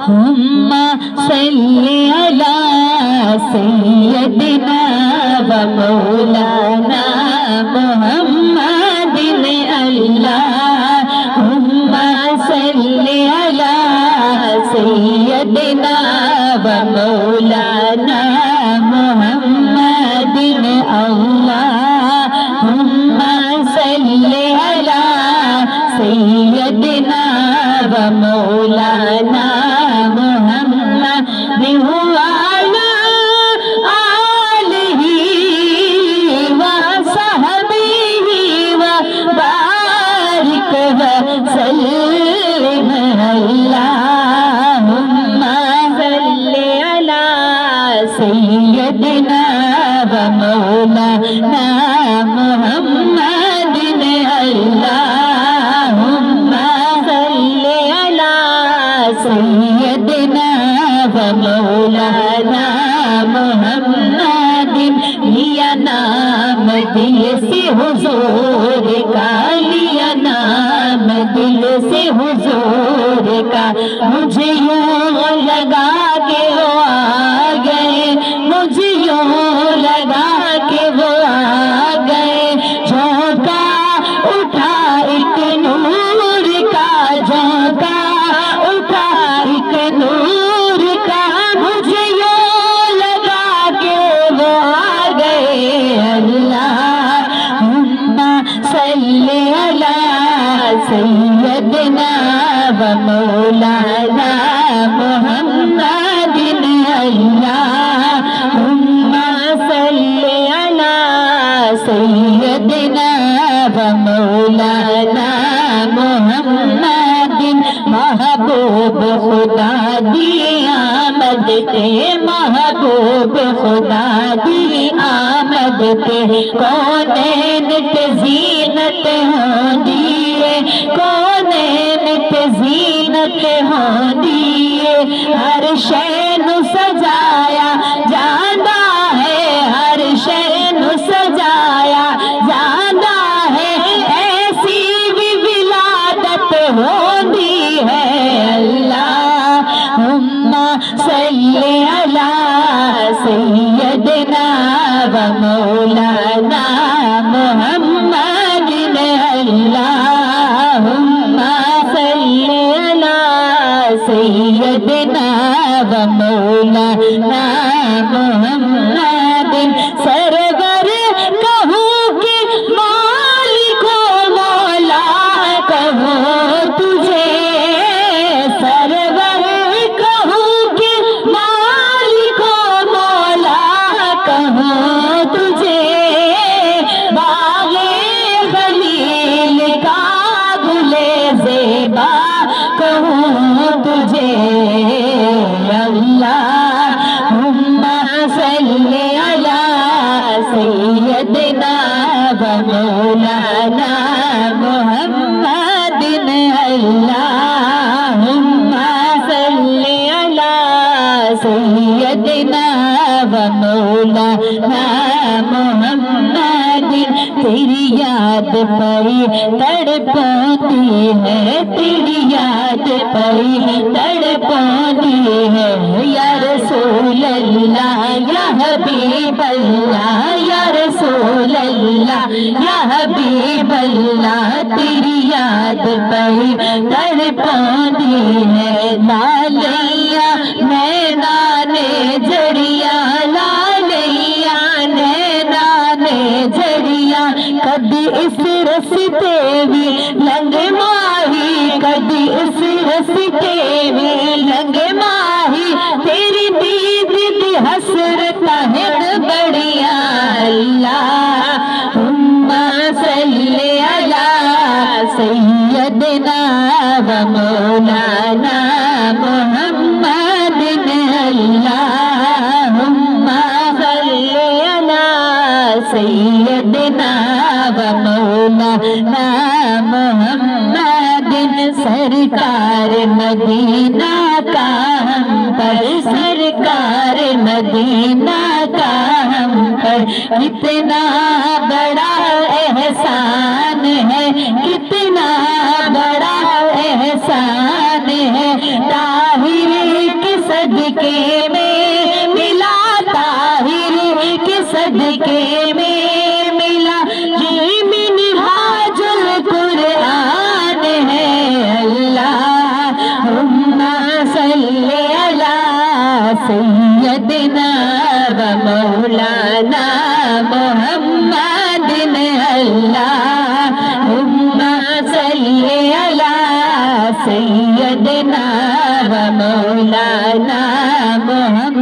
हुम्मा सल्ली अला सय्यदिना व मौलाना मुहम्मदिन अल्लाह। हुम्मा सल्ली अला सय्यदिना व मौलाना मुहम्मदिन अल्लाह। हुम्मा सल्ली अला सय्यदिना व मौलाना मुहम्मदिन वाला आलिही व सहबिही व बारिक व सल्लिम अल्लाहुम्मा सल्ली अला सय्यदिना व मौलाना मुहम्मदिन अल्लाहुम्मा सल्ली अला सय्यदिना व मौलाना मुहम्मदिन। लिया नाम दिल से हुजूर का, लिया नाम दिल से हुजूर का, मुझे यूं लगा के वो आ गए, मुझे यूं लगा के वो आ गए। झोंका उठा एक नूर का, झोंका उठा एक नूर का, मुझे यूं लगा के वो आ गए। अल्लाहुम्मा सल्ली अला सय्यदिना व मौलाना मुहम्मदिन अल्लाहुम्मा सल्ली अला सय्यदिना व मौलाना मुहम्मदिन। महबूब खुदा दी आमद ते, महबूब खुदा दी आमद ते, कौनैन पे ज़ीनत होंदी है, कौनैन पे ज़ीनत होंदी है। हर शै नू सजाया जांदा है, हर शै नू सजाया जांदा है, ऐसी भी विलादत होंदी है। अल्लाहुम्मा सल्ली अला सय्यदिना व मौलाना मुहम्मदिन अल्लाहुम्मा सल्ली अला सय्यदिना व मौलाना मुहम्मदिन। सरवर कहूँ कि मालिको मौला कहूँ तुझे, सरवर कहूँ कि मालिको मौला कहूँ तुझे। बाग़े खलील का गुले ज़ेबा कहूँ तुझे। अल्लाहुम्मा सल्ली अला सय्यदिना व मौलाना मुहम्मदिन अल्लाहुम्मा सल्ली अला सय्यदिना व मौलाना मुहम्मदिन। तेरी याद पई तड़पाती है, तेरी याद पई तड़पाती है। या रसूल अल्लाह या हबीब अल्लाह, या रसूल अल्लाह या हबीब अल्लाह, तेरी याद पई तड़पाती है। लालैया नैना ने जरिया, लालैया नैना ने जरिया, कदी इस रस्ते भी लंग माही, कदी इस रस्ते भी लंग माही। तेरी दीद दी हसरत है बढ़िया। अल्लाहुम्मा सल्ली अला सय्यदिना व मौलाना मुहम्मदिन अल्लाहुम्मा सल्ली अला सय्यदिना व मौलाना मुहम्मदिन। सरकार मदीना का हम पर, सरकार मदीना का हम पर कितना बड़ा एहसान है, कितना बड़ा एहसान है। ताहिर सदके में मिला, ताहिर के सदके में मिला। ये मिनहाजुल कुरान है। अल्लाहुम्मा सल्ली अला सय्यदिना व मौलाना मुहम्मदिन। अल्लाहुम्मा सल्ली अला सय्यदिना व मौलाना मुहम्मद।